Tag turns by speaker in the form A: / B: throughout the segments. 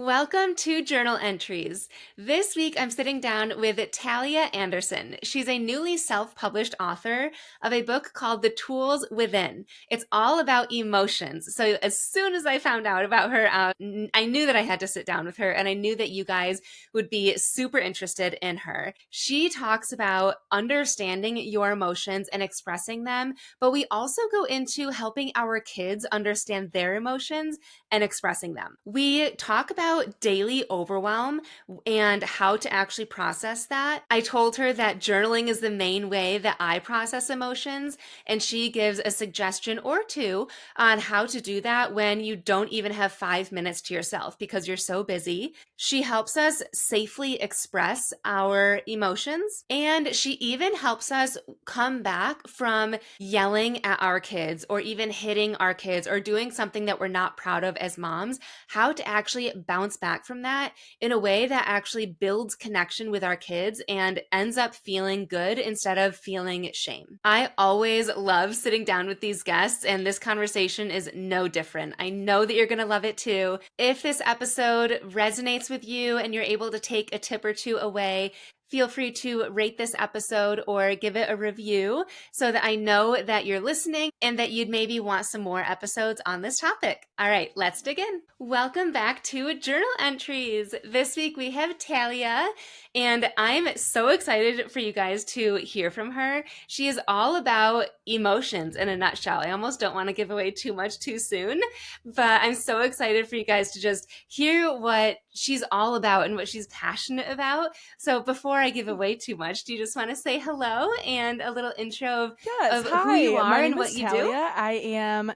A: Welcome to Journal Entries. This week I'm sitting down with Talia Anderson. She's a newly self-published author of a book called The Tools Within. It's all about emotions. So as soon as I found out about her, I knew that I had to sit down with her, and I knew that you guys would be super interested in her. She talks about understanding your emotions and expressing them, but we also go into helping our kids understand their emotions and expressing them. We talk about daily overwhelm and how to actually process that. I told her that journaling is the main way that I process emotions, and she gives a suggestion or two on how to do that when you don't even have 5 minutes to yourself because you're so busy. She helps us safely express our emotions, and she even helps us come back from yelling at our kids or even hitting our kids or doing something that we're not proud of as moms, how to actually bounce back from that in a way that actually builds connection with our kids and ends up feeling good instead of feeling shame. I always love sitting down with these guests, and this conversation is no different. I know that you're going to love it too. If this episode resonates with you and you're able to take a tip or two away, feel free to rate this episode or give it a review so that I know that you're listening and that you'd maybe want some more episodes on this topic. All right, let's dig in. Welcome back to Journal Entries. This week we have Talia, and I'm so excited for you guys to hear from her. She is all about emotions in a nutshell. I almost don't want to give away too much too soon, but I'm so excited for you guys to just hear what she's all about and what she's passionate about. So before I give away too much, do you just want to say hello and a little intro
B: Yes,
A: of who you
B: hi.
A: are
B: My
A: and
B: name
A: what
B: is
A: you do?
B: Talia. I am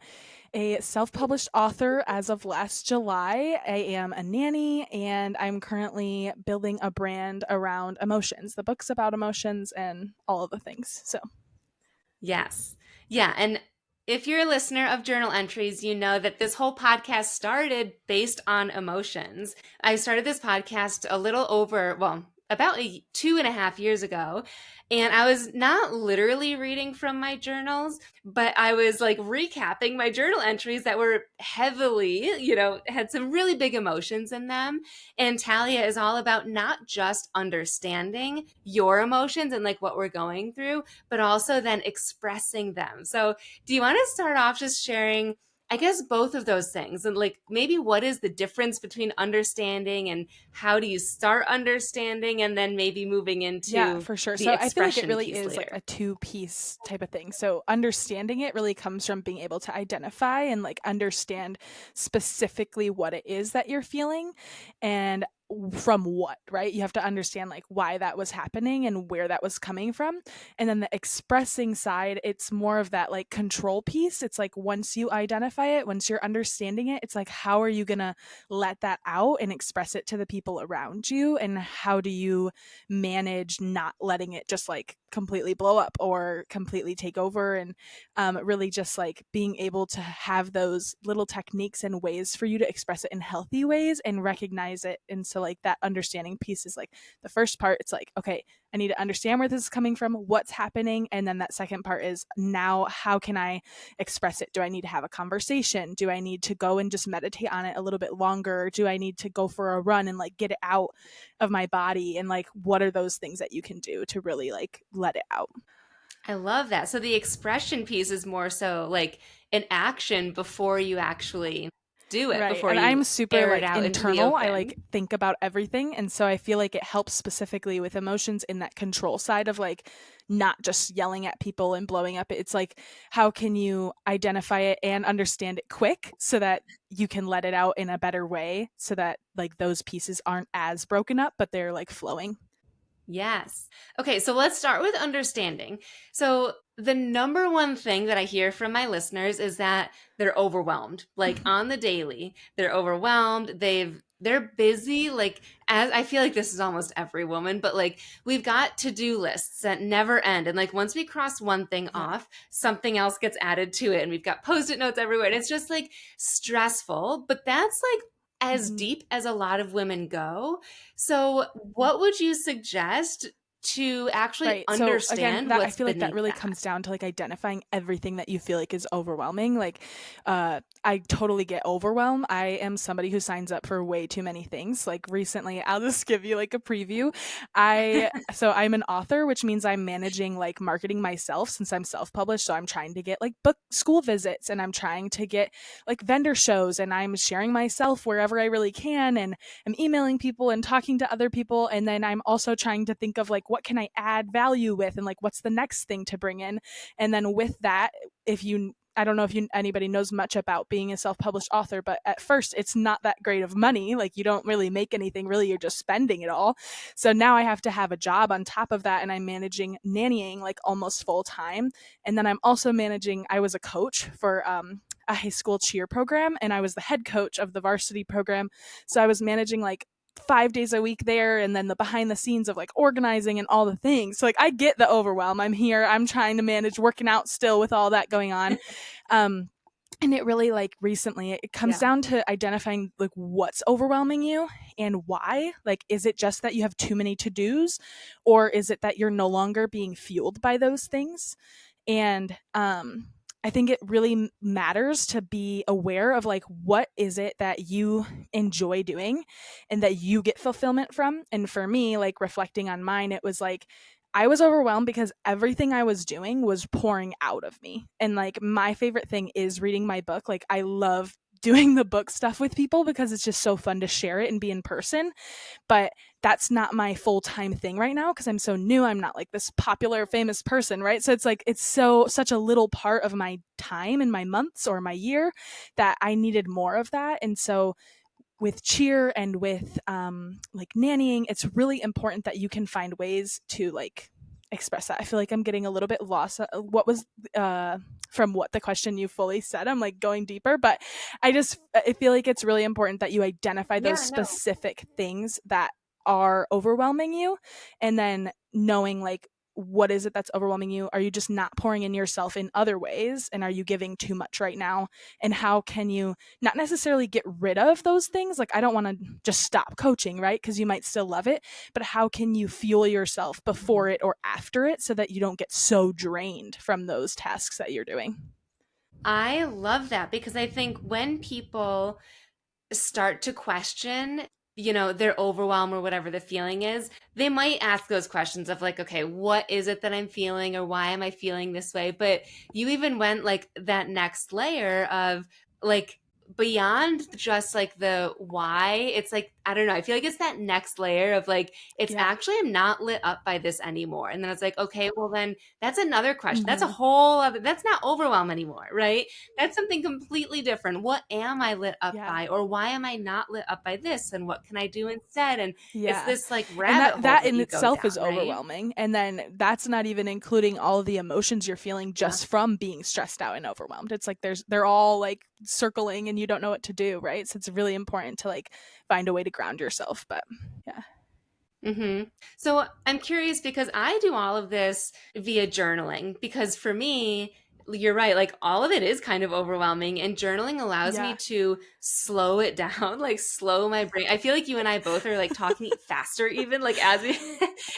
B: a self-published author as of last July. I am a nanny, and I'm currently building a brand around emotions. The book's about emotions and all of the things. So,
A: Yes. Yeah. And if you're a listener of Journal Entries, you know that this whole podcast started based on emotions. I started this podcast a little over, well, about 2.5 years ago. And I was not literally reading from my journals, but I was like recapping my journal entries that were heavily, had some really big emotions in them. And Talia is all about not just understanding your emotions and like what we're going through, but also then expressing them. So, do you want to start off just sharing, I guess, both of those things? And like maybe what is the difference between understanding and how do you start understanding and then maybe moving
B: yeah,
A: into
B: for sure.
A: the
B: So, I feel like it
A: expression
B: really
A: piece
B: is like
A: later?
B: a two-piece type of thing. So, understanding it really comes from being able to identify and like understand specifically what it is that you're feeling and from what, right? You have to understand like why that was happening and where that was coming from. And then the expressing side, it's more of that like control piece. It's like once you identify it, once you're understanding it, it's like how are you going to let that out and express it to the people around you, and how do you manage not letting it just like completely blow up or completely take over, and really just like being able to have those little techniques and ways for you to express it in healthy ways and recognize it. And so like that understanding piece is like the first part. It's like, okay, I need to understand where this is coming from, what's happening. And then that second part is now how can I express it? Do I need to have a conversation? Do I need to go and just meditate on it a little bit longer? Do I need to go for a run and like get it out of my body? And like what are those things that you can do to really like let it out?
A: I love that. So the expression piece is more so like an action before you actually do it,
B: Right.
A: before
B: And
A: you
B: I'm super
A: air it
B: like
A: out into the
B: internal. I
A: open.
B: like think about everything. And so I feel like it helps specifically with emotions in that control side of like not just yelling at people and blowing up. It's like, how can you identify it and understand it quick so that you can let it out in a better way so that like those pieces aren't as broken up, but they're like flowing.
A: Yes. Okay, so let's start with understanding. So, the number one thing that I hear from my listeners is that they're overwhelmed. Like on the daily, they're overwhelmed. They're busy. Like, as I feel like this is almost every woman, but like we've got to-do lists that never end. And like once we cross one thing
B: Yeah.
A: off, something else gets added to it. And we've got post-it notes everywhere. And it's just like stressful. But that's like as
B: Mhm.
A: deep as a lot of women go. So, what would you suggest? to actually
B: Right. So again,
A: understand
B: that I
A: what's
B: feel like that
A: beneath
B: really
A: that.
B: comes down to like identifying everything that you feel like is overwhelming. Like I totally get overwhelmed. I am somebody who signs up for way too many things. Like recently, I'll just give you like a preview. I'm an author, which means I'm managing like marketing myself since I'm self-published. So I'm trying to get like book school visits, and I'm trying to get like vendor shows, and I'm sharing myself wherever I really can, and I'm emailing people and talking to other people, and then I'm also trying to think of like what can I add value with, and like what's the next thing to bring in. And then with that, if you I don't know if anybody knows much about being a self-published author, but at first it's not that great of money. Like you don't really make anything, really you're just spending it all. So now I have to have a job on top of that, and I'm managing nannying like almost full time. And then I'm also managing, I was a coach for a high school cheer program, and I was the head coach of the varsity program. So I was managing like 5 days a week there, and then the behind the scenes of like organizing and all the things. So like I get the overwhelm. I'm here, I'm trying to manage working out still with all that going on. um and it really like recently it comes
A: Yeah.
B: down to identifying like what's overwhelming you and why. Like is it just that you have too many to-dos, or is it that you're no longer being fueled by those things? And I think it really matters to be aware of like what is it that you enjoy doing and that you get fulfillment from. And for me, like reflecting on mine, it was like I was overwhelmed because everything I was doing was pouring out of me. And like my favorite thing is reading my book. Like I love doing the book stuff with people because it's just so fun to share it and be in person. But that's not my full-time thing right now because I'm so new. I'm not like this popular famous person, right? So it's like it's so such a little part of my time and my months or my year that I needed more of that. And so with cheer and with like nannying, it's really important that you can find ways to like express that. I feel like I'm getting a little bit lost. What was from what the question you fully said? I'm like going deeper, but I feel like it's really important that you identify those
A: Yeah, no.
B: specific things that are overwhelming you, and then knowing like what is it that's overwhelming you? Are you just not pouring in yourself in other ways, and are you giving too much right now? And how can you not necessarily get rid of those things? Like I don't want to just stop coaching, right? Because you might still love it, but how can you fuel yourself before it or after it so that you don't get so drained from those tasks that you're doing?
A: I love that because I think when people start to question, their overwhelm or whatever the feeling is, they might ask those questions of like, okay, what is it that I'm feeling or why am I feeling this way? But you even went like that next layer of like beyond just like the why. It's like, I don't know, I feel like it's that next layer of like, it's
B: Yeah.
A: actually I'm not lit up by this anymore. And then it's like, okay, well then that's another question. That's a
B: Mm-hmm.
A: whole other, that's not overwhelm anymore, right? That's something completely different. What am I lit up
B: Yeah.
A: by? Or why am I not lit up by this? And what can I do instead? And it's
B: Yeah.
A: this like
B: And
A: rabbit hole
B: that
A: that
B: in
A: you go
B: itself is
A: down, right?
B: overwhelming. And then that's not even including all the emotions you're feeling
A: Yeah.
B: just from being stressed out and overwhelmed. It's like they're all like circling and you don't know what to do, right? So it's really important to like find a way to ground yourself. But yeah.
A: hmm So I'm curious because I do all of this via journaling because for me, you're right, like all of it is kind of overwhelming and journaling allows me
B: Yeah.
A: to slow it down, like slow my brain. I feel like you and I both are like talking faster even like as we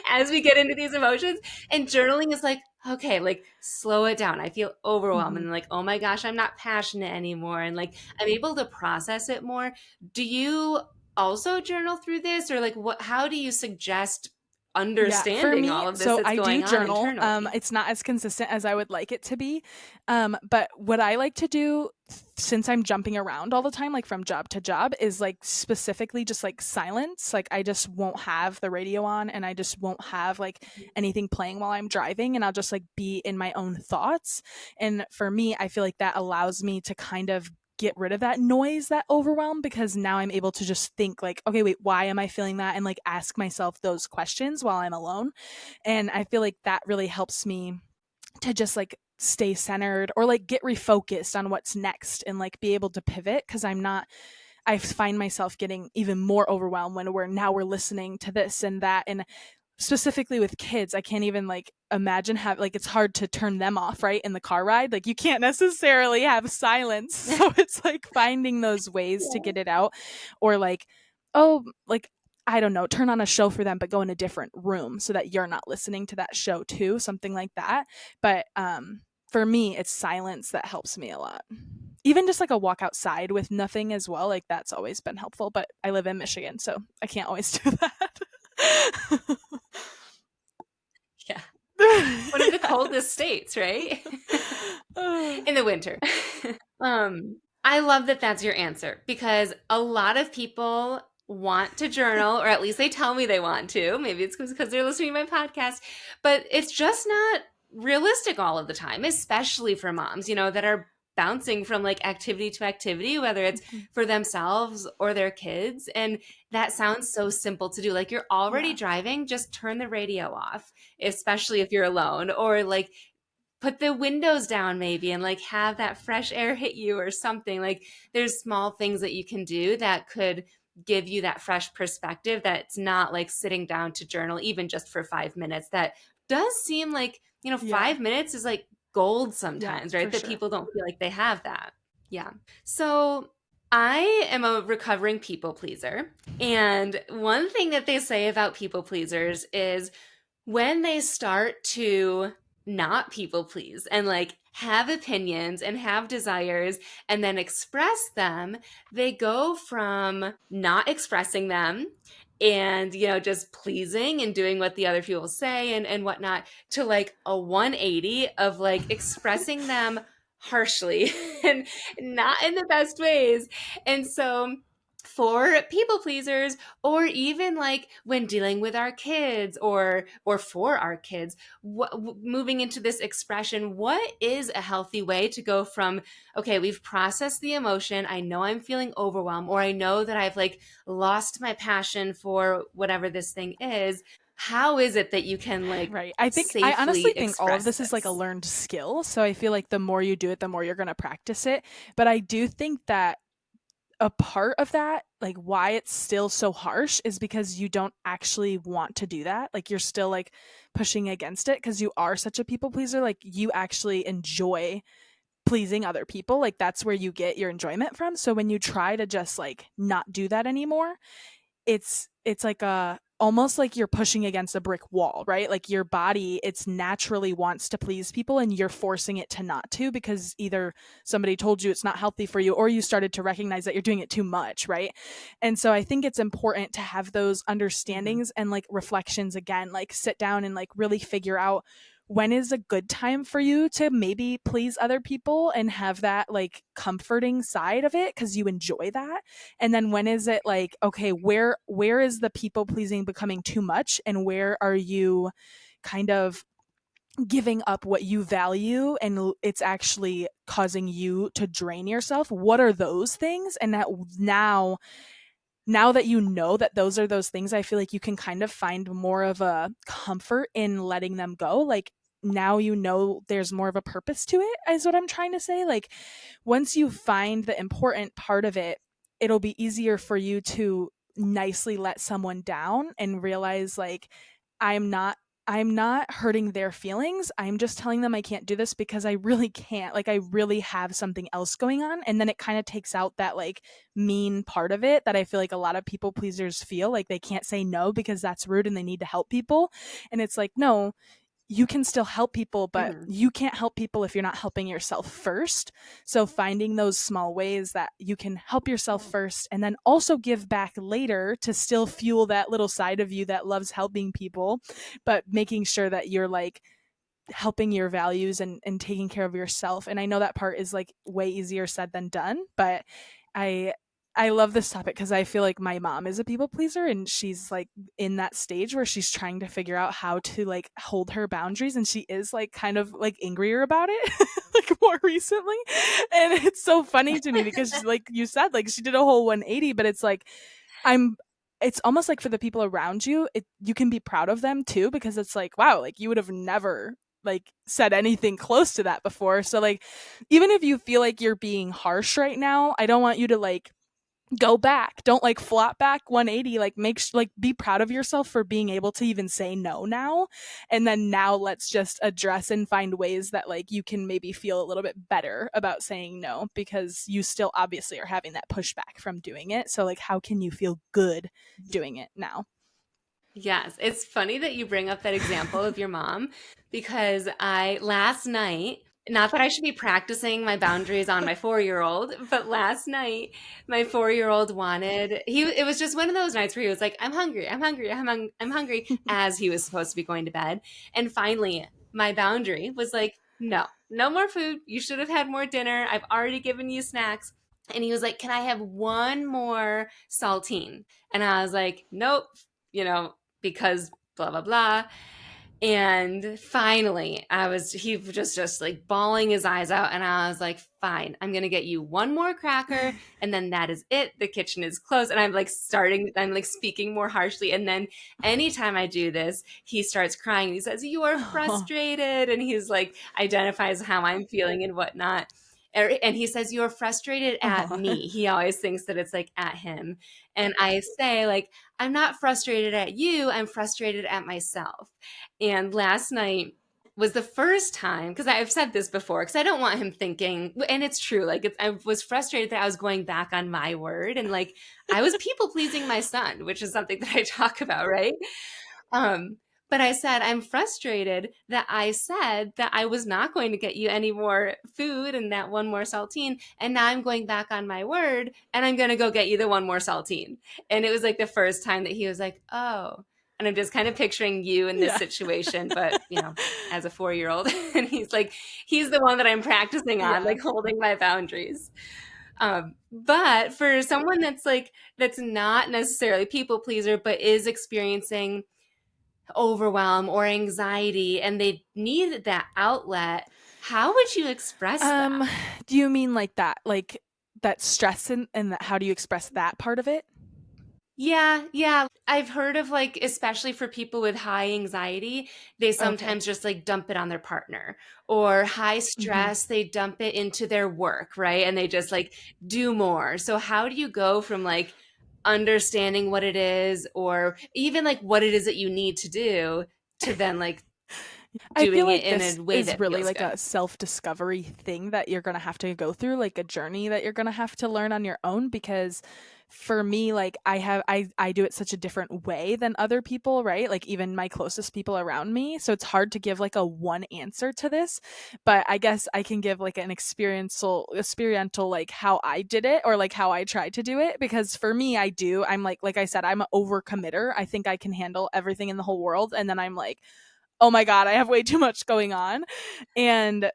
A: as we get into these emotions and journaling is like okay, like slow it down. I feel overwhelmed
B: Mm-hmm.
A: and like oh my gosh, I'm not passionate anymore and like I'm able to process it more. Do you also journal through this or like what how do you suggest
B: Yeah, for
A: understanding
B: me,
A: all of this
B: so
A: that's
B: I do
A: going on
B: journal.
A: internally?
B: It's not as consistent as I would like it to be. But what I like to do, since I'm jumping around all the time, like from job to job, is like specifically just like silence. Like I just won't have the radio on, and I just won't have like anything playing while I'm driving, and I'll just like be in my own thoughts. And for me, I feel like that allows me to kind of get rid of that noise, that overwhelm, because now I'm able to just think like, okay, wait, why am I feeling that? And like ask myself those questions while I'm alone. And I feel like that really helps me to just like stay centered or like get refocused on what's next and like be able to pivot because I find myself getting even more overwhelmed when we're listening to this and that. And specifically with kids, I can't even like imagine have like it's hard to turn them off, right? In the car ride, like you can't necessarily have silence. So it's like finding those ways to
A: Yeah.
B: get it out, or like, oh, like I don't know, turn on a show for them, but go in a different room so that you're not listening to that show too, something like that. But for me, it's silence that helps me a lot. Even just like a walk outside with nothing as well, like that's always been helpful. But I live in Michigan, so I can't always do that.
A: Yeah. One of the
B: Yeah.
A: coldest states, right? In the winter. I love that that's your answer because a lot of people want to journal, or at least they tell me they want to. Maybe it's because they're listening to my podcast, but it's just not realistic all of the time, especially for moms, that are bouncing from like activity to activity, whether it's for themselves or their kids. And that sounds so simple to do. Like you're already
B: Yeah.
A: driving, just turn the radio off, especially if you're alone, or like put the windows down maybe and like have that fresh air hit you or something. Like there's small things that you can do that could give you that fresh perspective that's not like sitting down to journal even just for 5 minutes. That does seem like,
B: Yeah.
A: 5 minutes is like gold
B: Yeah,
A: sometimes,
B: for
A: right? That
B: sure.
A: people don't feel like they have that. Yeah. So I am a recovering people pleaser. And one thing that they say about people pleasers is when they start to not people please and like have opinions and have desires and then express them, they go from not expressing them and just pleasing and doing what the other people say and whatnot to like a 180 of like expressing them harshly and not in the best ways. And so for people pleasers, or even like when dealing with our kids or for our kids, moving into this expression, what is a healthy way to go from, okay, we've processed the emotion, I know I'm feeling overwhelmed, or I know that I've like lost my passion for whatever this thing is, how is it that you can like
B: Right. I honestly
A: safely
B: think all of
A: express
B: this is like a
A: this?
B: learned skill. So I feel like the more you do it, the more you're going to practice it. But I do think that a part of that, like why it's still so harsh, is because you don't actually want to do that. Like you're still like pushing against it because you are such a people pleaser. Like you actually enjoy pleasing other people. Like that's where you get your enjoyment from. So when you try to just like not do that anymore, it's like a almost like you're pushing against a brick wall, right? Like your body, it's naturally wants to please people and you're forcing it to not to because either somebody told you it's not healthy for you or you started to recognize that you're doing it too much, right? And so I think it's important to have those
A: Mm-hmm.
B: understandings and like reflections again, like sit down and like really figure out when is a good time for you to maybe please other people and have that like comforting side of it because you enjoy that, and then when is it like, okay, where is the people pleasing becoming too much and where are you kind of giving up what you value and it's actually causing you to drain yourself? What are those things? And that now that you know that those are those things, I feel like you can kind of find more of a comfort in letting them go. Like now you know there's more of a purpose to it, is what I'm trying to say. Like once you find the important part of it, it'll be easier for you to nicely let someone down and realize like I'm not I'm not hurting their feelings. I'm just telling them I can't do this because I really can't. Like I really have something else going on, and then it kind of takes out that like mean part of it that I feel like a lot of people pleasers feel like they can't say no because that's rude and they need to help people. And it's like, no, you can still help people, but
A: Mm-hmm.
B: you can't help people if you're not helping yourself first. So finding those small ways that you can help yourself first and then also give back later to still fuel that little side of you that loves helping people, but making sure that you're like helping your values and taking care of yourself. And I know that part is like way easier said than done, but I I love this topic because I feel like my mom is a people pleaser and she's like in that stage where she's trying to figure out how to like hold her boundaries, and she is like kind of like angrier about it like more recently. And it's so funny to me because like you said, like she did a whole 180, but it's like I'm it's almost like for the people around you, you can be proud of them too because it's like, wow, like you would have never like said anything close to that before. So like even if you feel like you're being harsh right now, I don't want you to like go back. Don't like flop back 180. Like like be proud of yourself for being able to even say no now. And then now let's just address and find ways that like you can maybe feel a little bit better about saying no, because you still obviously are having that pushback from doing it. So like how can you feel good doing it now?
A: Yes, it's funny that you bring up that example of your mom because I last night, not that I should be practicing my boundaries on my 4-year-old, but last night my 4-year-old wanted it was just one of those nights where he was like, "I'm hungry. I'm hungry. I'm hungry," as he was supposed to be going to bed. And finally, my boundary was like, "No. No more food. You should have had more dinner. I've already given you snacks." And he was like, "Can I have one more saltine?" And I was like, "Nope, you know, because blah blah blah." And finally, he was just like bawling his eyes out, and I was like, "Fine, I'm gonna get you one more cracker, and then that is it. The kitchen is closed." And I'm like speaking more harshly. And then anytime I do this, he starts crying. He says, "You are
B: Oh,
A: frustrated," and he's like identifies how I'm feeling and whatnot. And he says, "You're frustrated at
B: oh.
A: me." He always thinks that it's like at him. And I say, like, "I'm not frustrated at you. I'm frustrated at myself." And last night was the first time, because I've said this before, because I don't want him thinking, and it's true, like, I was frustrated that I was going back on my word. And like, I was people pleasing my son, which is something that I talk about, right? Um, but I said, "I'm frustrated that I said that I was not going to get you any more food and that one more saltine. And now I'm going back on my word and I'm going to go get you the one more saltine." And it was like the first time that he was like, "Oh." And I'm just kind of picturing you in this
B: Yeah.
A: situation, but as a 4-year-old. And he's the one that I'm practicing on,
B: Yeah.
A: like holding my boundaries. But for someone that's not necessarily people pleaser, but is experiencing overwhelm or anxiety and they need that outlet, how would you express that?
B: Um, do you mean like that stress and that, how do you express that part of it?
A: Yeah, yeah. I've heard of like, especially for people with high anxiety, they
B: Okay.
A: sometimes just like dump it on their partner, or high
B: Mhm.
A: stress, they dump it into their work, right? And they just like do more. So, how do you go from like understanding what it is, or even like what it is that you need to do, to then like
B: I feel
A: doing it
B: like
A: in
B: this
A: a way
B: is
A: that
B: really
A: feels
B: like
A: good?
B: a self-discovery thing that you're going to have to go through, like a journey that you're going to have to learn on your own, because for me like I do it such a different way than other people, right? Like even my closest people around me. So it's hard to give like a one answer to this, but I guess I can give like an experiential like how I did it, or like how I tried to do it, because for me I'm like I said, I'm an overcommitter. I think I can handle everything in the whole world, and then I'm like, oh my God, I have way too much going on. And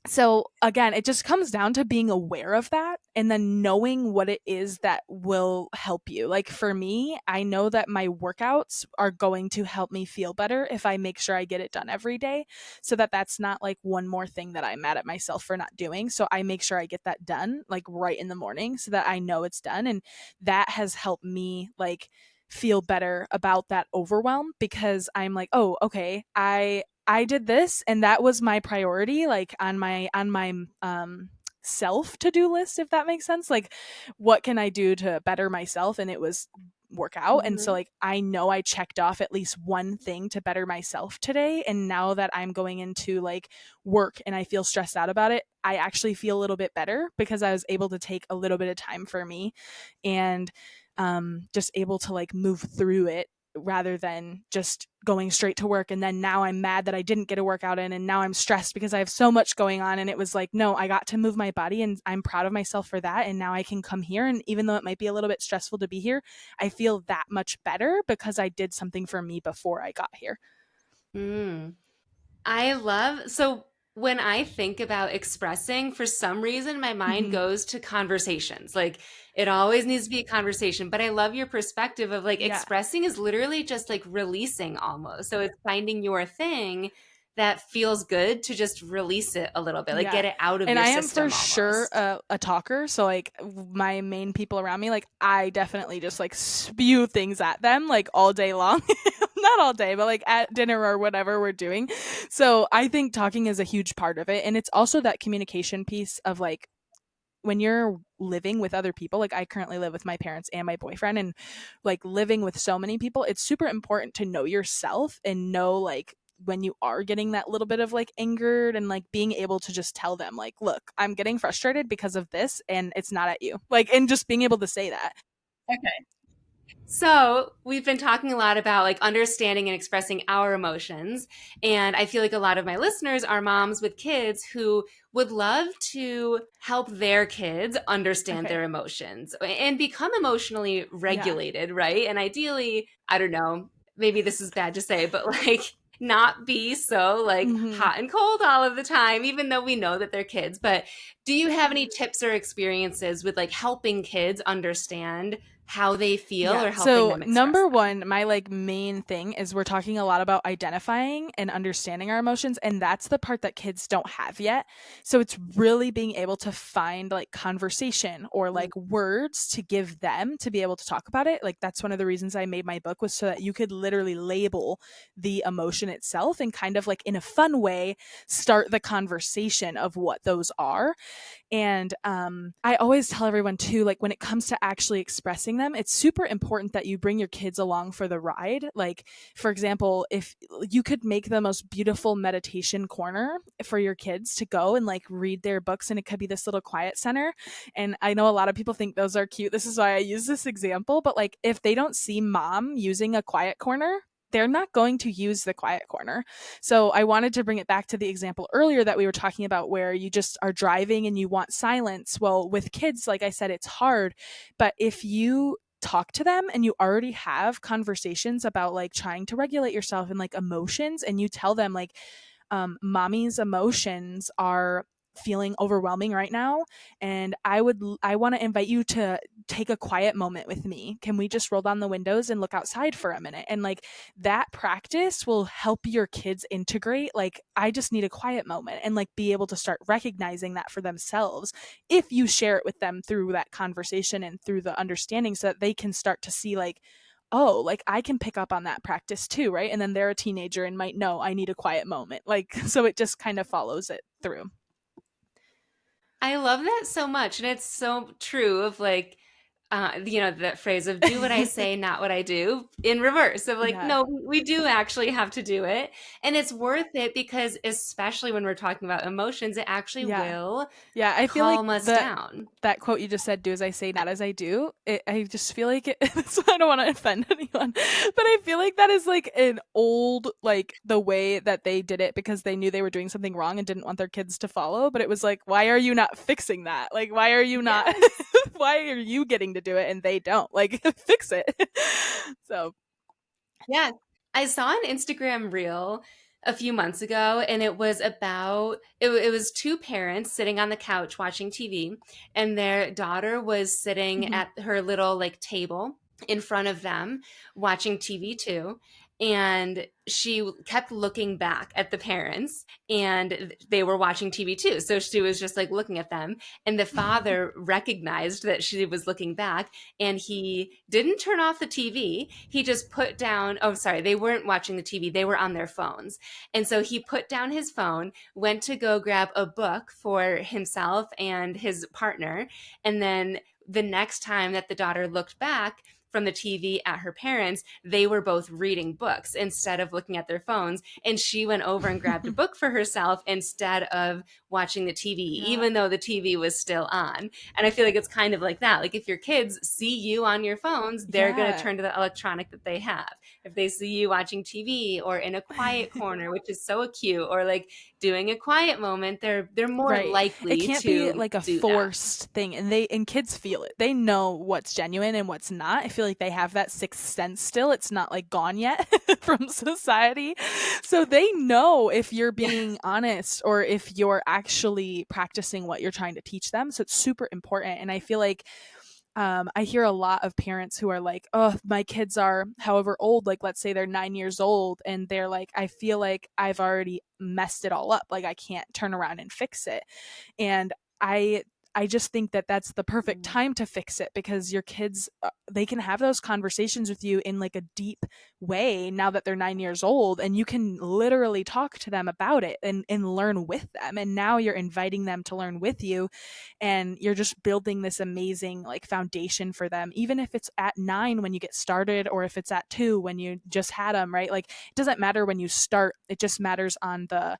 B: so again, it just comes down to being aware of that and then knowing what it is that will help you. Like for me, I know that my workouts are going to help me feel better if I make sure I get it done every day, so that that's not like one more thing that I'm mad at myself for not doing. So I make sure I get that done like right in the morning so that I know it's done. And that has helped me like feel better about that overwhelm, because I'm like, oh, okay, I did this and that was my priority, like on my self to-do list, if that makes sense. Like what can I do to better myself, and it was work out. And so
A: Mhm.
B: like I know I checked off at least one thing to better myself today, and now that I'm going into like work and I feel stressed out about it, I actually feel a little bit better because I was able to take a little bit of time for me, and just able to like move through it rather than just going straight to work. And then now I'm mad that I didn't get a workout in, and now I'm stressed because I have so much going on. And it was like, no, I got to move my body and I'm proud of myself for that. And now I can come here, and even though it might be a little bit stressful to be here, I feel that much better because I did something for me before I got here.
A: Mm. I love so when I think about expressing, for some reason, my mind
B: Mm-hmm.
A: goes to conversations. Like it always needs to be a conversation. But I love your perspective of like
B: Yeah.
A: expressing is literally just like releasing almost. So it's finding your thing that feels good to just release it a little bit, like
B: Yeah.
A: get it out of
B: And
A: your
B: I am for
A: system
B: sure
A: almost.
B: a talker. So, like, my main people around me, like, I definitely just like spew things at them like all day long. Not all day, but like at dinner or whatever we're doing. So, I think talking is a huge part of it. And it's also that communication piece of like, when you're living with other people. Like I currently live with my parents and my boyfriend, and like living with so many people, it's super important to know yourself and know like when you are getting that little bit of like angered, and like being able to just tell them like, look, I'm getting frustrated because of this and it's not at you. Like, and just being able to say that.
A: Okay. So, we've been talking a lot about like understanding and expressing our emotions. And I feel like a lot of my listeners are moms with kids who would love to help their kids understand
B: Okay.
A: their emotions and become emotionally
B: Yeah.
A: regulated, right? And ideally, I don't know, maybe this is bad to say, but like not be so like
B: Hmm.
A: hot and cold all of the time, even though we know that they're kids. But do you have any tips or experiences with like helping kids understand how they feel
B: Yeah.
A: or helping
B: So,
A: them express
B: number
A: them?
B: one, my like main thing is we're talking a lot about identifying and understanding our emotions. And that's the part that kids don't have yet. So, it's really being able to find like conversation or
A: Mm.
B: like words to give them to be able to talk about it. Like, that's one of the reasons I made my book, was so that you could literally label the emotion itself and kind of like in a fun way start the conversation of what those are. And I always tell everyone too, like when it comes to actually expressing them, it's super important that you bring your kids along for the ride. Like, for example, if you could make the most beautiful meditation corner for your kids to go and like read their books, and it could be this little quiet center. And I know a lot of people think those are cute. This is why I use this example. But like, if they don't see mom using a quiet corner, they're not going to use the quiet corner. So I wanted to bring it back to the example earlier that we were talking about, where you just are driving and you want silence. Well, with kids, like I said, it's hard. But if you talk to them and you already have conversations about like trying to regulate yourself and like emotions, and you tell them like, mommy's emotions are feeling overwhelming right now, and I want to invite you to take a quiet moment with me. Can we just roll down the windows and look outside for a minute? And like, that practice will help your kids integrate like, I just need a quiet moment, and like be able to start recognizing that for themselves if you share it with them through that conversation and through the understanding, so that they can start to see like, oh, like I can pick up on that practice too, right? And then they're a teenager and might know I need a quiet moment. Like, so it just kind of follows it through.
A: I love that so much. And it's so true of like, that phrase of do what I say, not what I do, in reverse of like,
B: Yeah.
A: no, we do actually have to do it. And it's worth it because, especially when we're talking about emotions, it actually
B: Yeah.
A: will
B: Yeah. I feel like
A: calm us down.
B: that quote you just said, do as I say, not as I do. I just feel like it, so I don't want to offend anyone, but I feel like that is like an old, like the way that they did it because they knew they were doing something wrong and didn't want their kids to follow. But it was like, why are you not fixing that? Like, why are you not,
A: Yes.
B: why are you getting to do it and they don't? Like, fix it. So,
A: Yeah. I saw an Instagram reel a few months ago, and it was about it was two parents sitting on the couch watching TV, and their daughter was sitting
B: mhm.
A: at her little like table in front of them watching TV too. And she kept looking back at the parents, and they were watching TV too. So she was just like looking at them. And the father recognized that she was looking back, and he didn't turn off the TV. He just put down, oh, sorry, they weren't watching the TV, they were on their phones. And so he put down his phone, went to go grab a book for himself and his partner. And then the next time that the daughter looked back, from the TV at her parents, they were both reading books instead of looking at their phones. And she went over and grabbed a book for herself instead of watching the TV,
B: Yeah.
A: even though the TV was still on. And I feel like it's kind of like that. Like if your kids see you on your phones, they're going to
B: Yeah.
A: turn to the electronic that they have. If they see you watching TV or in a quiet corner, which is so cute, or like doing a quiet moment, they're more
B: Right. It
A: likely
B: can't be
A: to
B: like a
A: do that.
B: forced thing, and kids feel it. They know what's genuine and what's not. I feel like they have that sixth sense still. It's not like gone yet from society. So they know if you're
A: Yeah.
B: being honest or if you're actually practicing what you're trying to teach them. So it's super important. And I feel like I hear a lot of parents who are like, oh, my kids are however old, like let's say they're 9 years old, and they're like, I feel like I've already messed it all up. Like I can't turn around and fix it. And I I just think that that's the perfect
A: Mm.
B: time to fix it, because your kids, they can have those conversations with you in like a deep way now that they're 9 years old, and you can literally talk to them about it and learn with them. And now you're inviting them to learn with you, and you're just building this amazing like foundation for them, even if it's at 9 when you get started, or if it's at 2 when you just had them, right? Like, it doesn't matter when you start, it just matters on the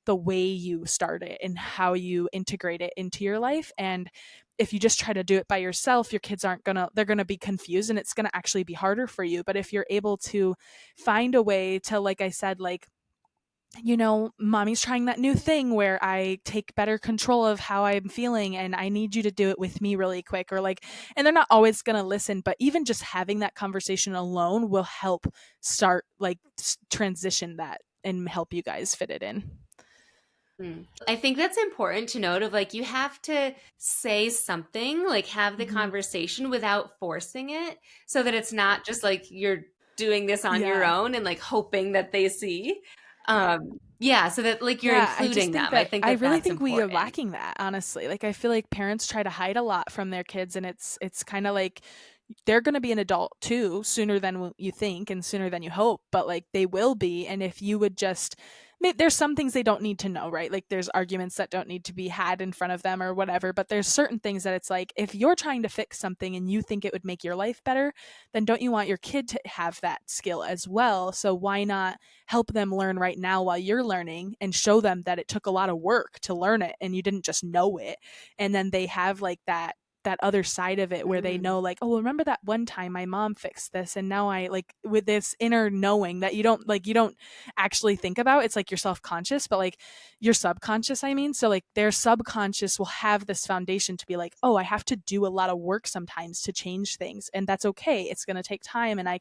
B: way you start it and how you integrate it into your life. And if you just try to do it by yourself, your kids aren't gonna, they're gonna be confused, and it's gonna actually be harder for you. But if you're able to find a way to, like I said, like, mommy's trying that new thing where I take better control of how I'm feeling, and I need you to do it with me really quick, or like, and they're not always going to listen, but even just having that conversation alone will help start like transition that and help you guys fit it in.
A: Mm. I think that's important to note of like you have to say something, like have the
B: Mm-hmm.
A: conversation without forcing it so that it's not just like you're doing this on your
B: Yeah.
A: own and like hoping that they see. Yeah, so that like you're
B: Yeah, I just
A: including
B: think
A: them. I
B: that
A: think
B: I
A: that
B: really
A: that's
B: think we are
A: important.
B: lacking that, honestly. Like, I feel like parents try to hide a lot from their kids, and it's kind of like they're going to be an adult too sooner than you think and sooner than you hope, but like they will be. And if you would just, there's some things they don't need to know, right? Like, there's arguments that don't need to be had in front of them or whatever, but there's certain things that it's like, if you're trying to fix something and you think it would make your life better, then don't you want your kid to have that skill as well? So why not help them learn right now while you're learning, and show them that it took a lot of work to learn it and you didn't just know it. And then they have like that other side of it where they
A: Mm.
B: know, like, oh, remember that one time my mom fixed this, and now I, like, with this inner knowing that you don't actually think about. It's like you're self-conscious, but like your subconscious, I mean. So like their subconscious will have this foundation to be like, oh, I have to do a lot of work sometimes to change things, and that's okay. It's going to take time, and I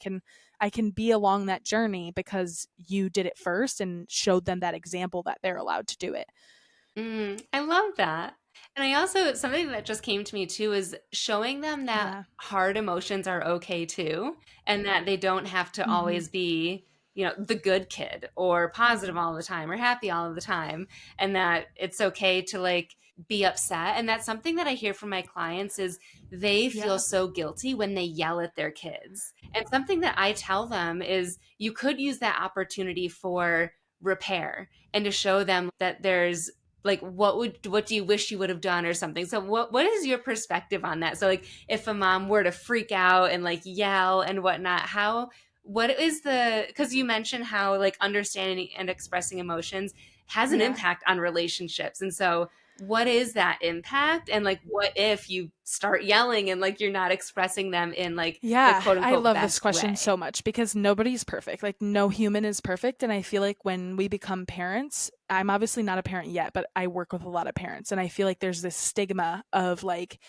B: can be along that journey because you did it first and showed them that example that they're allowed to do it.
A: I love that. And I also, something that just came to me too is showing them that
B: Yeah.
A: hard emotions are okay too, and that they don't have to
B: Mm-hmm.
A: always be, the good kid or positive all the time or happy all of the time, and that it's okay to like be upset. And that's something that I hear from my clients is they feel
B: Yeah.
A: so guilty when they yell at their kids. And something that I tell them is you could use that opportunity for repair and to show them that there's like what do you wish you would have done or something. So what is your perspective on that? So like if a mom were to freak out and like yell and whatnot, how what is the because you mentioned how like understanding and expressing emotions has an
B: Yeah.
A: impact on relationships. And so what is that impact, and like what if you start yelling and like you're not expressing them in like the
B: Yeah,
A: quote
B: I
A: unquote
B: love this
A: best
B: question so
A: way?
B: much because nobody's perfect. Like, no human is perfect. And I feel like when we become parents, I'm obviously not a parent yet, but I work with a lot of parents. And I feel like there's this stigma of like,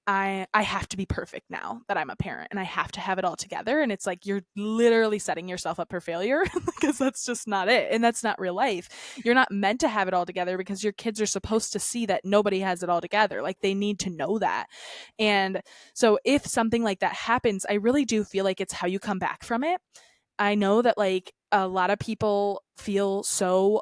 B: I have to be perfect now that I'm a parent, and I have to have it all together. And it's like you're literally setting yourself up for failure because that's just not it. And that's not real life. You're not meant to have it all together because your kids are supposed to see that nobody has it all together. Like, they need to know that. And so if something like that happens, I really do feel like it's how you come back from it. I know that like a lot of people feel so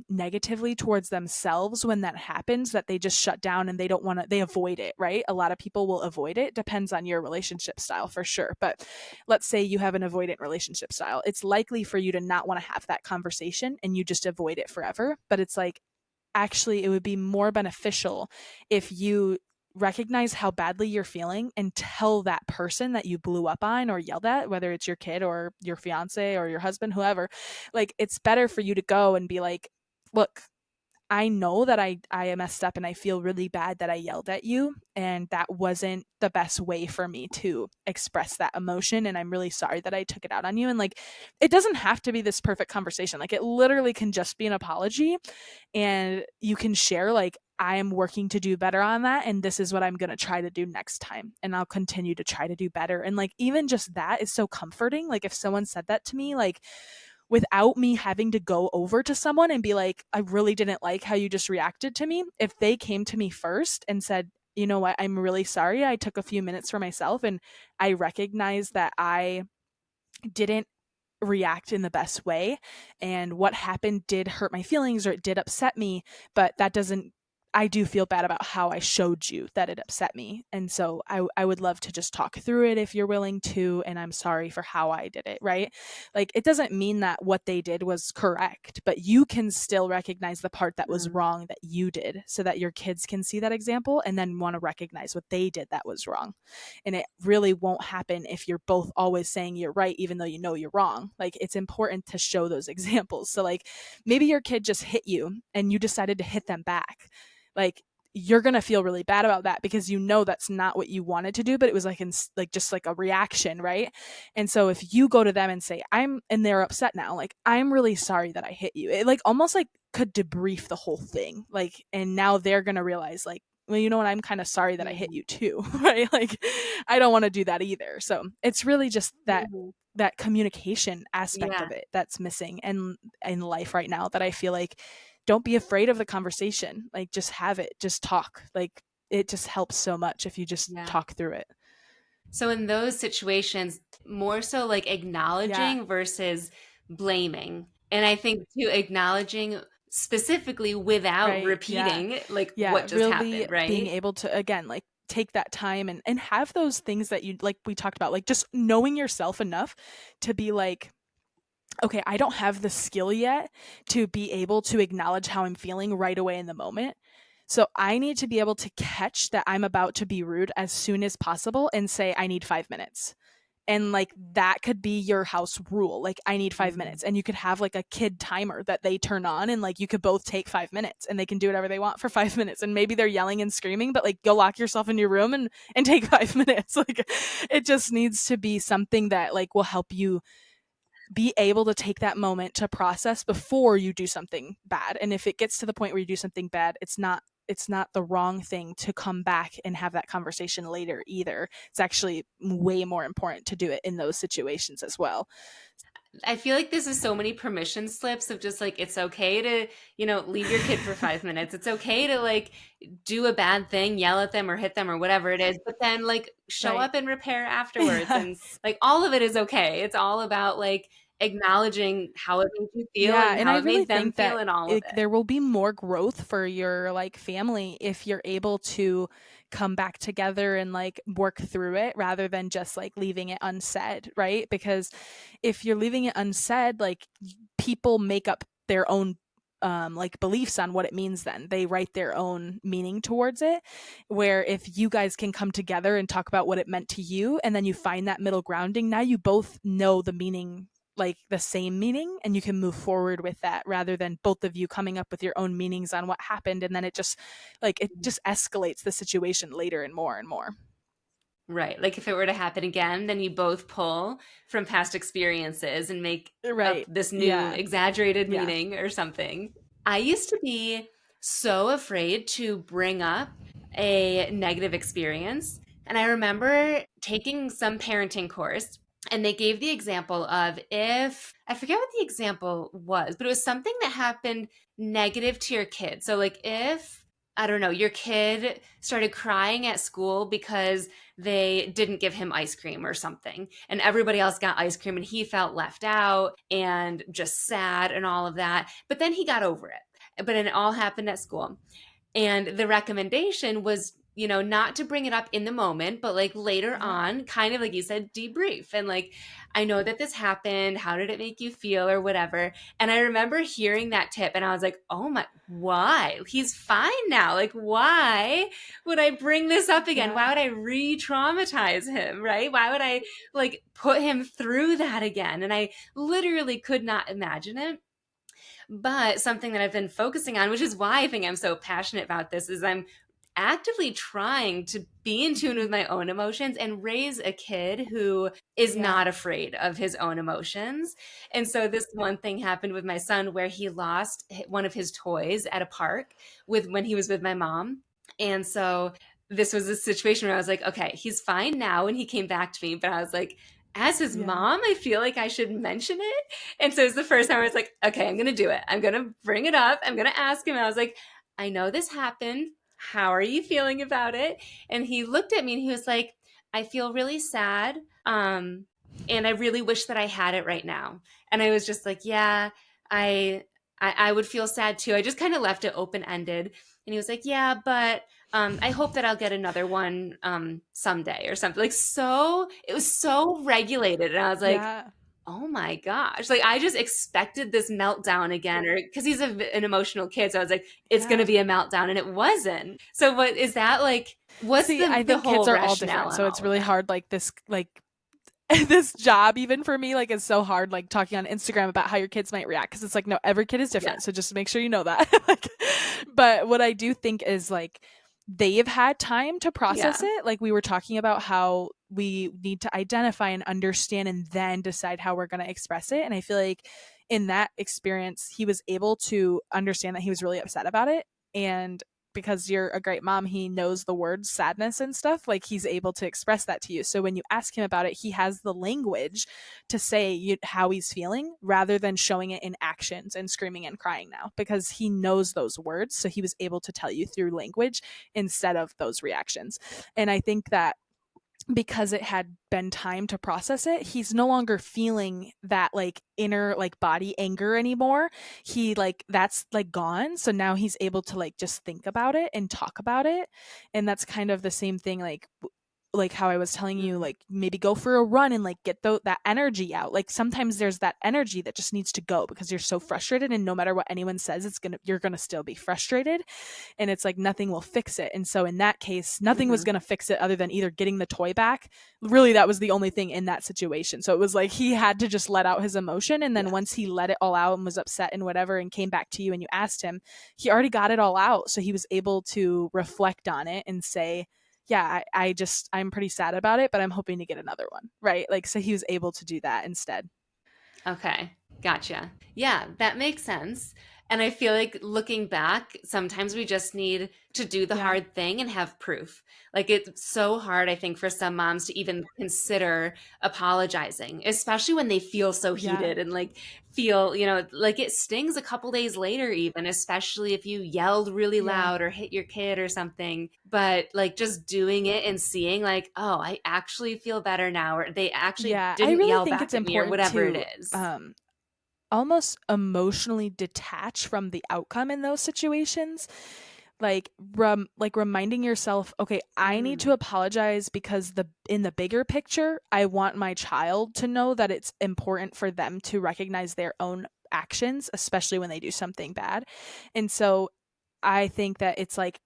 B: negatively towards themselves when that happens that they just shut down and they don't want to, they avoid it, right? A lot of people will avoid it. Depends on your relationship style for sure. But let's say you have an avoidant relationship style. It's likely for you to not want to have that conversation and you just avoid it forever. But it's like, actually, it would be more beneficial if you recognize how badly you're feeling and tell that person that you blew up on or yelled at, whether it's your kid or your fiance or your husband, whoever. Like, it's better for you to go and be like, look, I know that I messed up and I feel really bad that I yelled at you, and that wasn't the best way for me to express that emotion, and I'm really sorry that I took it out on you. And like, it doesn't have to be this perfect conversation. Like, it literally can just be an apology, and you can share like, I am working to do better on that, and this is what I'm going to try to do next time, and I'll continue to try to do better. And like, even just that is so comforting. Like, if someone said that to me, like, without me having to go over to someone and be like, I really didn't like how you just reacted to me, if they came to me first and said, you know what, I'm really sorry, I took a few minutes for myself, and I recognize that I didn't react in the best way, and what happened did hurt my feelings or it did upset me, but that doesn't I do feel bad about how I showed you that it upset me. And so I would love to just talk through it if you're willing to. And I'm sorry for how I did it, right? Like, it doesn't mean that what they did was correct, but you can still recognize the part that was
A: Mm.
B: wrong that you did so that your kids can see that example and then want to recognize what they did that was wrong. And it really won't happen if you're both always saying you're right, even though you know you're wrong. Like, it's important to show those examples. So, like, maybe your kid just hit you and you decided to hit them back. Like, you're going to feel really bad about that because you know that's not what you wanted to do, but it was like like just like a reaction, right? And so if you go to them and say and they're upset now, like, I'm really sorry that I hit you, it like almost like could debrief the whole thing, like, and now they're going to realize, like, well, you know what, I'm kind of sorry that I hit
A: Mhm.
B: you too. Right? Like, I don't want to do that either. So it's really just
A: Mhm.
B: that communication aspect
A: Yeah.
B: of it that's missing and in life right now, that I feel like, don't be afraid of the conversation. Like, just have it, just talk. Like, it just helps so much if you just
A: Yeah.
B: talk through it.
A: So in those situations, more so like
B: Yeah.
A: acknowledging versus blaming. And I think too, acknowledging specifically without
B: Right. Yeah.
A: repeating like
B: Yeah.
A: what just
B: Really
A: happened,
B: being
A: right?
B: able to, again, like, take that time and have those things that you, like we talked about, like just knowing yourself enough to be like, okay, I don't have the skill yet to be able to acknowledge how I'm feeling right away in the moment. So I need to be able to catch that I'm about to be rude as soon as possible and say, I need 5 minutes. And like, that could be your house rule. Like, I need 5 minutes.
A: Mhm.
B: And you could have like a kid timer that they turn on, and like, you could both take 5 minutes and they can do whatever they want for 5 minutes. And maybe they're yelling and screaming, but like, go lock yourself in your room and take 5 minutes. Like, it just needs to be something that like will help you be able to take that moment to process before you do something bad. And if it gets to the point where you do something bad, it's not the wrong thing to come back and have that conversation later either. It's actually way more important to do it in those situations as well.
A: I feel like this is so many permission slips of just like it's okay to, leave your kid for 5 minutes. It's okay to like do a bad thing, yell at them or hit them or whatever it is, but then like show
B: Right.
A: up and repair afterwards. And
B: Yes.
A: like all of it is okay. It's all about like acknowledging how it made you feel
B: Yeah,
A: and
B: and
A: how
B: I
A: it
B: really
A: made them
B: think
A: feel
B: that
A: and all of it.
B: there will be more growth for your like family if you're able to come back together and like work through it rather than just like leaving it unsaid, right? Because if you're leaving it unsaid, like, people make up their own like beliefs on what it means, then they write their own meaning towards it, where if you guys can come together and talk about what it meant to you and then you find that middle grounding, now you both know the meaning, like the same meaning, and you can move forward with that rather than both of you coming up with your own meanings on what happened, and then it just escalates the situation later and more and more.
A: Right. Like if it were to happen again, then you both pull from past experiences and make up
B: Right.
A: this new
B: Yeah.
A: exaggerated
B: Yeah.
A: meaning or something. I used to be so afraid to bring up a negative experience. And I remember taking some parenting course, and they gave the example of if I forget what the example was, but it was something that happened negative to your kid. So, like, if I don't know, your kid started crying at school because they didn't give him ice cream or something, and everybody else got ice cream and he felt left out and just sad and all of that. But then he got over it. But it all happened at school. And the recommendation was, not to bring it up in the moment, but like later
B: Yeah.
A: on, kind of like you said, debrief. And like, I know that this happened. How did it make you feel or whatever? And I remember hearing that tip and I was like, oh my, why? He's fine now. Like, why would I bring this up again? Why
B: Yeah.
A: would I re traumatize him? Right? Why would I like put him through that again? And I literally could not imagine it. But something that I've been focusing on, which is why I think I'm so passionate about this, is I'm actively trying to be in tune with my own emotions and raise a kid who is
B: Yeah.
A: not afraid of his own emotions. And so this one thing happened with my son where he lost one of his toys at a park with when he was with my mom. And so this was a situation where I was like, okay, he's fine now. And he came back to me, but I was like, as his
B: Yeah.
A: mom, I feel like I should mention it. And so it's the first time I was like, okay, I'm going to do it. I'm going to bring it up. I'm going to ask him. I was like, I know this happened. How are you feeling about it? And he looked at me and he was like, I feel really sad. And I really wish that I had it right now. And I was just like, yeah, I I would feel sad too. I just kind of left it open ended. And he was like, yeah, but I hope that I'll get another one someday or something. Like, so, it was so regulated. And I was like,
B: Yeah.
A: oh my gosh. Like, I just expected this meltdown again, or because he's an emotional kid. So I was like, it's going to
B: Yeah.
A: be a meltdown. And it wasn't. So, what is that like? What's
B: See, I
A: the
B: think kids
A: whole
B: are all
A: rationale
B: different,
A: on
B: so it's
A: all of
B: really
A: that?
B: hard, like, this, like, this job even for me, like, is so hard, like, talking on Instagram about how your kids might react, because it's like, no, every kid is
A: Yeah.
B: different, so just make sure you know that. Like, but what I do think is, like, they've had time to
A: Yeah.
B: process it. Like, we were talking about how we need to identify and understand and then decide how we're going to express it, and I feel like in that experience he was able to understand that he was really upset about it, and because you're a great mom, he knows the words sadness and stuff. Like, he's able to express that to you. So when you ask him about it, he has the language to say how he's feeling rather than showing it in actions and screaming and crying now, because he knows those words. So he was able to tell you through language instead of those reactions. And I think that because it had been time to process it, he's no longer feeling that, like, inner, like, body anger anymore. He, like, that's, like, gone. So now he's able to, like, just think about it and talk about it. And that's kind of the same thing, like how I was telling you,
A: Mm.
B: like, maybe go for a run and, like, get that energy out. Like, sometimes there's that energy that just needs to go because you're so frustrated, and no matter what anyone says, you're gonna still be frustrated, and it's like nothing will fix it. And so in that case, nothing was
A: Hmm.
B: going to fix it other than either getting the toy back. Really, that was the only thing in that situation. So it was like he had to just let out his emotion. And then
A: Yeah.
B: once he let it all out and was upset and whatever and came back to you and you asked him, he already got it all out. So he was able to reflect on it and say, yeah, I'm pretty sad about it, but I'm hoping to get another one. Right. Like, so he was able to do that instead.
A: Okay, gotcha. Yeah, that makes sense. And I feel like looking back, sometimes we just need to do the
B: Yeah.
A: hard thing and have proof. Like, it's so hard, I think, for some moms to even consider apologizing, especially when they feel so
B: Yeah.
A: heated and like feel, like it stings a couple days later, even, especially if you yelled really
B: Yeah.
A: loud or hit your kid or something. But like just doing it and seeing, like, oh, I actually feel better now, or they actually
B: Yeah. I
A: didn't
B: really
A: yell
B: think
A: back
B: it's
A: at me, or
B: important
A: whatever it
B: to
A: is.
B: almost emotionally detach from the outcome in those situations, like reminding yourself, okay, I need to
A: Mm.
B: apologize because the in the bigger picture I want my child to know that it's important for them to recognize their own actions, especially when they do something bad. And so I think that it's like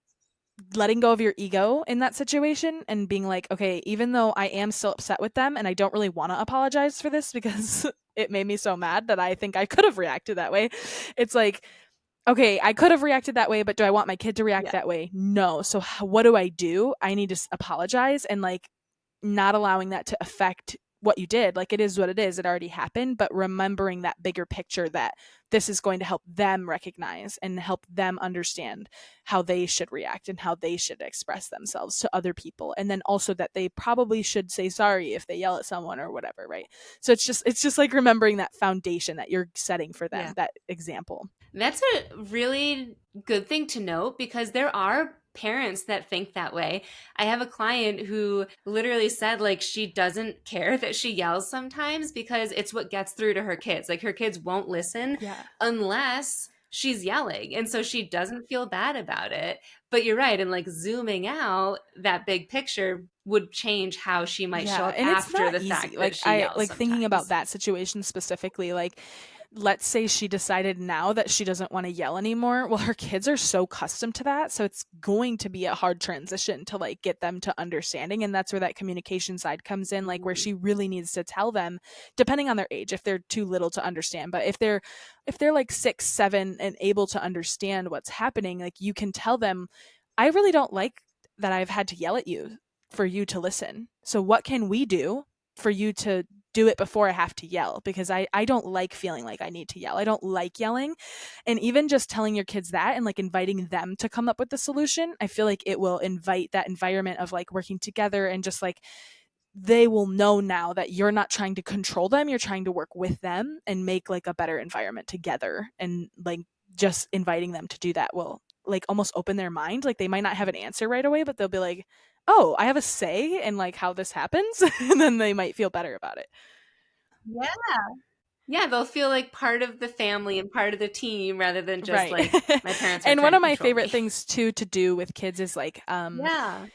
B: letting go of your ego in that situation and being like, okay, even though I am still upset with them and I don't really want to apologize for this because it made me so mad that I think I could have reacted that way. It's like, okay, I could have reacted that way, but do I want my kid to react
A: Yeah.
B: that way? No. So what do I do? I need to apologize and, like, not allowing that to affect what you did. Like, it is what it is. It already happened, but remembering that bigger picture, that this is going to help them recognize and help them understand how they should react and how they should express themselves to other people. And then also that they probably should say sorry if they yell at someone or whatever, right? So it's just like remembering that foundation that you're setting for them,
A: Yeah.
B: that example.
A: That's a really good thing to note because there are parents that think that way. I have a client who literally said, like, she doesn't care that she yells sometimes because it's what gets through to her kids. Like, her kids won't listen
B: Yeah.
A: unless she's yelling. And so she doesn't feel bad about it. But you're right. And like zooming out, that big picture would change how she might show
B: Yeah,
A: up
B: and it's
A: after
B: not
A: the
B: easy.
A: fact that
B: Like,
A: she
B: I
A: yells
B: like thinking about
A: sometimes.
B: that situation specifically, like, let's say she decided now that she doesn't want to yell anymore. Well, her kids are so accustomed to that, so it's going to be a hard transition to, like, get them to understanding, and that's where that communication side comes in, like, where
A: Mhm.
B: she really needs to tell them, depending on their age, if they're too little to understand. But if they're like 6, 7 and able to understand what's happening, like, you can tell them, I really don't like that I've had to yell at you for you to listen. So what can we do for you to do it before I have to yell? Because I don't like feeling like I need to yell. I don't like yelling. And even just telling your kids that and, like, inviting them to come up with the solution, I feel like it will invite that environment of, like, working together, and just like they will know now that you're not trying to control them, you're trying to work with them and make, like, a better environment together. And, like, just inviting them to do that will, like, almost open their mind. Like, they might not have an answer right away, but they'll be like, oh, I have a say in, like, how this happens. And then they might feel better about it.
A: Yeah. Yeah, they'll feel like part of the family and part of the team rather than just
B: Right.
A: like my parents are
B: And
A: trying
B: one
A: to
B: of my
A: control
B: favorite
A: me.
B: things too to do with kids is
A: Yeah.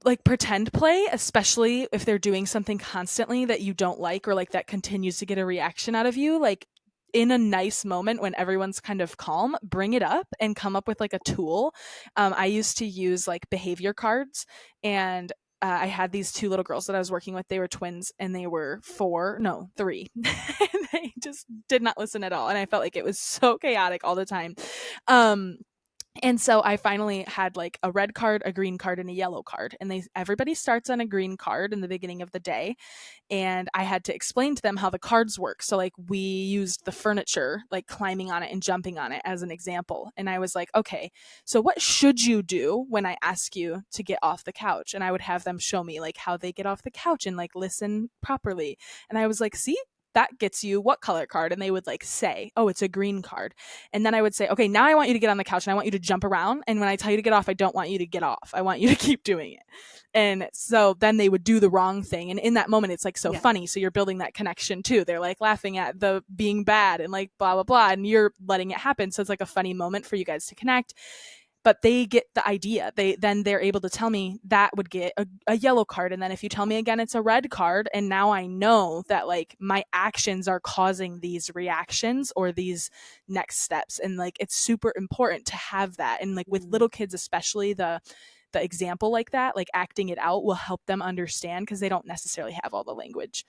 B: like pretend play, especially if they're doing something constantly that you don't like or like that continues to get a reaction out of you. Like in a nice moment when everyone's kind of calm, bring it up and come up with like a tool. I used to use like behavior cards, and I had these two little girls that I was working with. They were twins and they were four, no, three. And they just did not listen at all. And I felt like it was so chaotic all the time. Um, and so I finally had like a red card, a green card, and a yellow card. And everybody starts on a green card in the beginning of the day. And I had to explain to them how the cards work. So like we used the furniture, like climbing on it and jumping on it as an example. And I was like, okay, so what should you do when I ask you to get off the couch? And I would have them show me like how they get off the couch and like listen properly. And I was like, see, that gets you what color card? And they would like say, oh, it's a green card. And then I would say, okay, now I want you to get on the couch and I want you to jump around. And when I tell you to get off, I don't want you to get off. I want you to keep doing it. And so then they would do the wrong thing. And in that moment, it's like so
A: Yeah.
B: funny. So you're building that connection too. They're like laughing at the being bad and like blah, blah, blah. And you're letting it happen. So it's like a funny moment for you guys to connect. But they get the idea. They're able to tell me that would get a yellow card. And then if you tell me again, it's a red card. And now I know that like my actions are causing these reactions or these next steps. And like it's super important to have that. And like with
A: Mm.
B: little kids, especially the example like that, like acting it out will help them understand because they don't necessarily have all the language.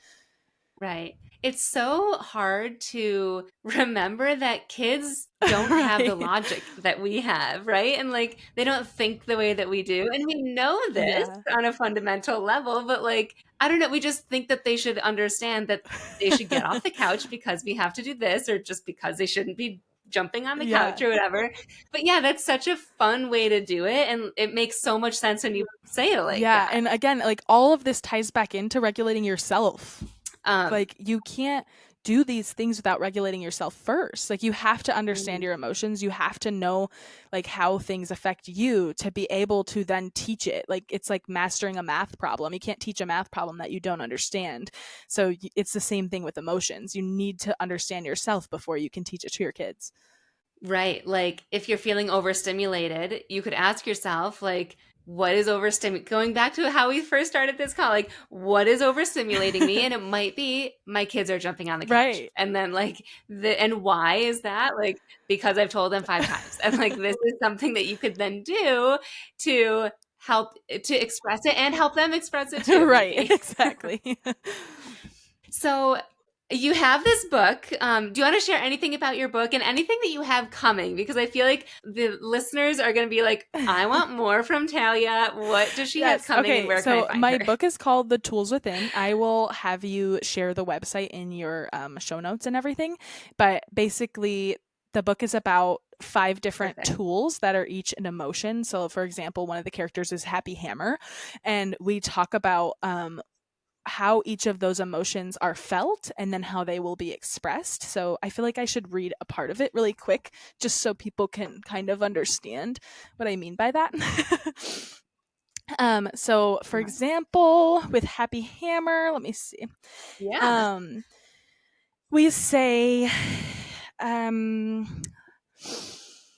A: Right. It's so hard to remember that kids don't have the
B: Right.
A: logic that we have, right? And like they don't think the way that we do. And we know this
B: Yeah.
A: on a fundamental level, but like, I don't know, we just think that they should understand that they should get off the couch because we have to do this, or just because they shouldn't be jumping on the
B: Yeah.
A: couch or whatever. But yeah, that's such a fun way to do it. And it makes so much sense when you say it like
B: Yeah.
A: that.
B: And again, like all of this ties back into regulating yourself.
A: Um,
B: Like you can't do these things without regulating yourself first. Like you have to understand
A: mm,
B: your emotions. You have to know like how things affect you to be able to then teach it. Like it's like mastering a math problem. You can't teach a math problem that you don't understand. So it's the same thing with emotions. You need to understand yourself before you can teach it to your kids.
A: right. Like if you're feeling overstimulated, you could ask yourself, like, what is overstimulating? Going back to how we first started this call, like, what is overstimulating me? And it might be my kids are jumping on the couch.
B: Right.
A: And then like and why is that? Like, because I've told them 5 times. And like this is something that you could then do to help to express it and help them express it too,
B: Right.
A: maybe.
B: Exactly.
A: So you have this book. Do you want to share anything about your book and anything that you have coming? Because I feel like the listeners are going to be like, I want more from Talia. What does she have
B: Yes.
A: coming and
B: Okay.
A: where can I
B: So
A: find
B: my
A: her?
B: book is called The Tools Within. I will have you share the website in your show notes and everything. But basically, the book is about five different
A: Perfect.
B: tools that are each an emotion. So, for example, one of the characters is Happy Hammer. And we talk about how each of those emotions are felt and then how they will be expressed. So I feel like I should read a part of it really quick just so people can kind of understand what I mean by that. So for example, with Happy Hammer, let me see.
A: Yeah.
B: Um, we say, um,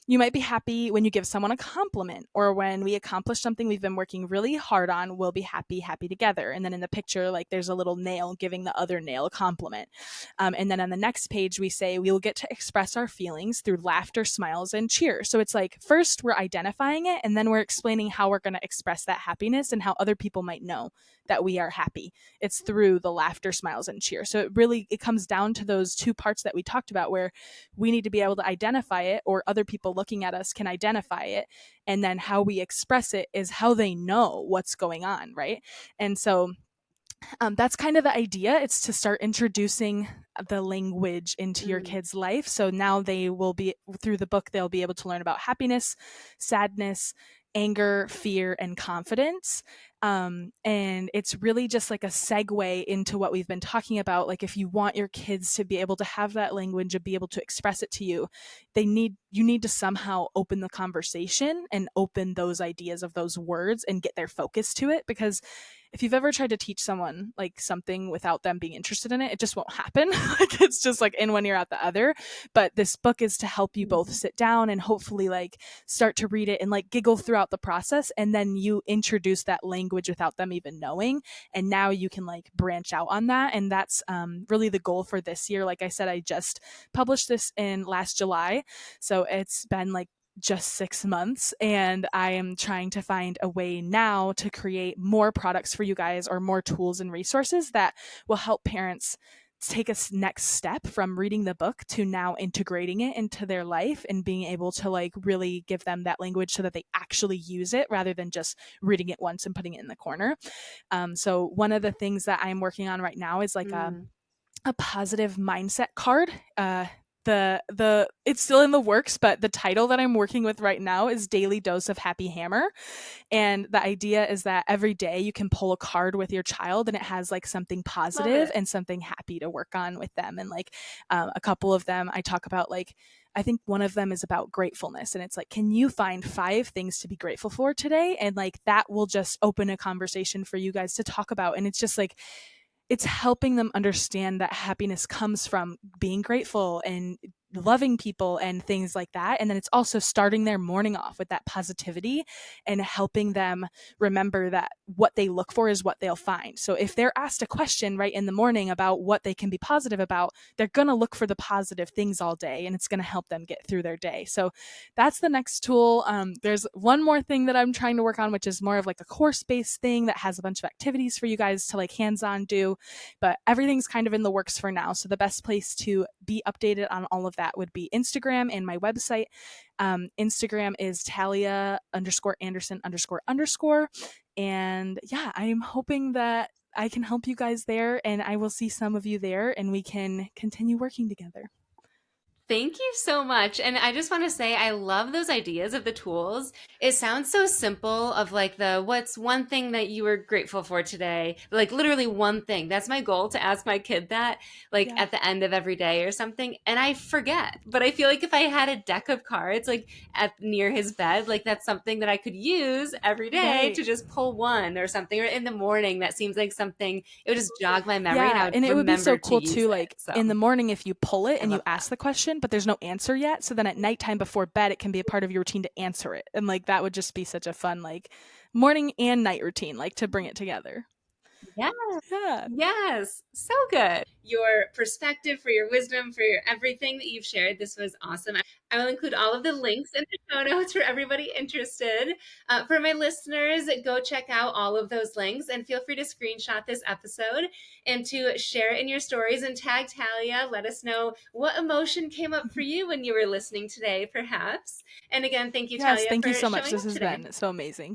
B: you might be happy when you give someone a compliment, or when we accomplish something we've been working really hard on, we'll be happy, happy together. And then in the picture, like there's a little nail giving the other nail a compliment. And then on the next page, we say we will get to express our feelings through laughter, smiles, and cheer. So it's like first we're identifying it, and then we're explaining how we're going to express that happiness and how other people might know that we are happy. It's through the laughter, smiles, and cheer. So it comes down to those two parts that we talked about, where we need to be able to identify it, or other people looking at us can identify it, and then how we express it is how they know what's going on, right? And so that's kind of the idea. It's to start introducing the language into your
A: Mm.
B: kids' life. So now they will be, through the book, they'll be able to learn about happiness, sadness, anger, fear, and confidence. And it's really just like a segue into what we've been talking about. Like if you want your kids to be able to have that language and be able to express it to you, you need to somehow open the conversation and open those ideas of those words and get their focus to it, because if you've ever tried to teach someone like something without them being interested in it, it just won't happen. Like it's just like in one ear out the other. But this book is to help you both
A: Mhm.
B: sit down and hopefully like start to read it and like giggle throughout the process, and then you introduce that language without them even knowing, and now you can like branch out on that. And that's really the goal for this year. Like I said, I just published this in last July, so it's been like just 6 months, and I am trying to find a way now to create more products for you guys, or more tools and resources that will help parents take a next step from reading the book to now integrating it into their life and being able to like really give them that language so that they actually use it rather than just reading it once and putting it in the corner. So one of the things that I'm working on right now is like
A: Mm.
B: a positive mindset card. The it's still in the works, but the title that I'm working with right now is Daily Dose of Happy Hammer. And the idea is that every day you can pull a card with your child, and it has like something
A: Love
B: positive
A: it.
B: and something happy to work on with them. And like a couple of them, I talk about like, I think one of them is about gratefulness. And it's like, can you find 5 things to be grateful for today? And like that will just open a conversation for you guys to talk about. And it's just like, it's helping them understand that happiness comes from being grateful and loving people and things like that. And then it's also starting their morning off with that positivity and helping them remember that what they look for is what they'll find. So if they're asked a question right in the morning about what they can be positive about, they're going to look for the positive things all day, and it's going to help them get through their day. So that's the next tool. There's one more thing that I'm trying to work on, which is more of like a course based thing that has a bunch of activities for you guys to like hands on do, but everything's kind of in the works for now. So the best place to be updated on all of that would be Instagram and my website. Instagram is Talia _Anderson__. And yeah, I'm hoping that I can help you guys there, and I will see some of you there, and we can continue working together.
A: Thank you so much. And I just want to say, I love those ideas of the tools. It sounds so simple of like the what's one thing that you were grateful for today? Like literally one thing. That's my goal to ask my kid that like
B: Yeah.
A: at the end of every day or something. And I forget. But I feel like if I had a deck of cards like at near his bed, like that's something that I could use every day
B: Right.
A: to just pull one or something. Or in the morning, that seems like something it would just jog my memory and I
B: Yeah,
A: would
B: and it would be so
A: remember to
B: cool
A: use
B: too,
A: it.
B: like
A: So
B: in the morning if you pull it
A: I
B: and you
A: love
B: ask the question, but there's no answer yet. So then at nighttime before bed, it can be a part of your routine to answer it. And like that would just be such a fun like morning and night routine, like to bring it together.
A: that.
B: Yeah.
A: Yes, so good. Your perspective, for your wisdom, for your everything that you've shared. This was awesome. I will include all of the links in the show notes for everybody interested. For my listeners, go check out all of those links and feel free to screenshot this episode and to share it in your stories and tag Talia. Let us know what emotion came up for you when you were listening today, perhaps. And again, thank you,
B: Yes,
A: Talia,
B: thank you
A: for
B: so much.
A: showing
B: This
A: up
B: has
A: today.
B: been so amazing.